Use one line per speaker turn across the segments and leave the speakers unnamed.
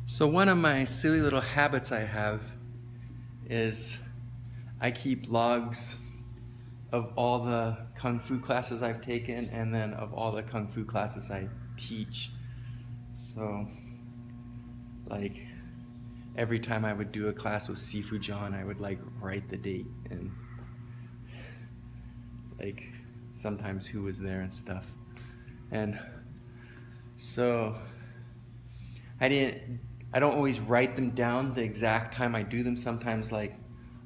So one of my silly little habits I have is I keep logs of all the Kung Fu classes I've taken and then of all the Kung Fu classes I teach. So like every time I would do a class with Sifu John, I would like write the date and like sometimes who was there and stuff. And so I don't always write them down the exact time I do them. Sometimes like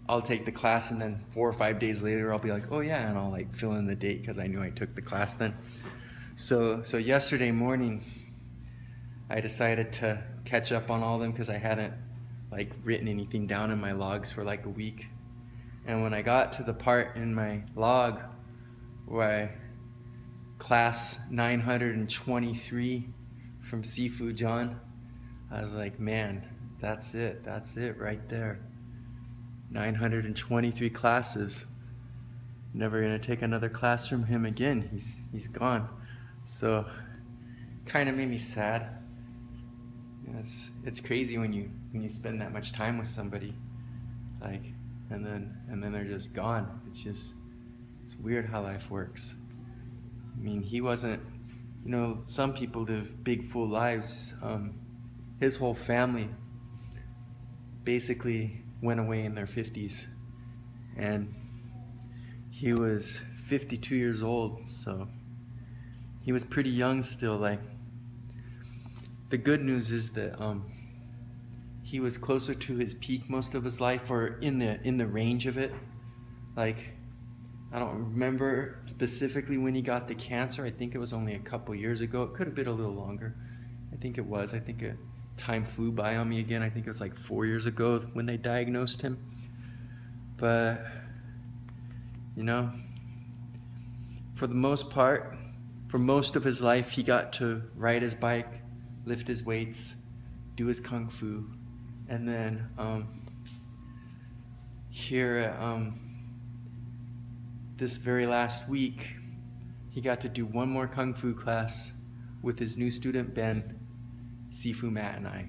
I'll take the class and then 4 or 5 days later I'll be like, oh yeah, and I'll like fill in the date because I knew I took the class then. So yesterday morning I decided to catch up on all of them because I hadn't like written anything down in my logs for like a week. And when I got to the part in my log where class 923 from Sifu John, I was like, man, that's it right there. 923 classes. Never gonna take another class from him again. He's gone. So kind of made me sad. You know, it's crazy when you spend that much time with somebody, like, and then they're just gone. It's weird how life works. I mean, he wasn't, you know, some people live big full lives. His whole family basically went away in their 50s, and he was 52 years old, so he was pretty young still. Like, the good news is that he was closer to his peak most of his life, or in the range of it. Like, I don't remember specifically when he got the cancer. I think it was only a couple years ago. It could have been a little longer. I think it was. I think time flew by on me again. I think it was like 4 years ago when they diagnosed him. But, you know, for the most part, for most of his life, he got to ride his bike, lift his weights, do his Kung Fu. And then here this very last week, he got to do one more Kung Fu class with his new student, Ben, Sifu Matt, and I.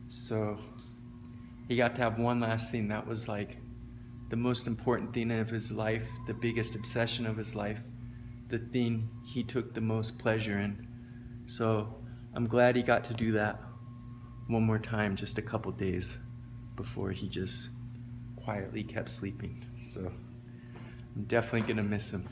So he got to have one last thing. That was like the most important thing of his life, the biggest obsession of his life, the thing he took the most pleasure in. So I'm glad he got to do that one more time, just a couple days before he just quietly kept sleeping. So I'm definitely gonna miss him.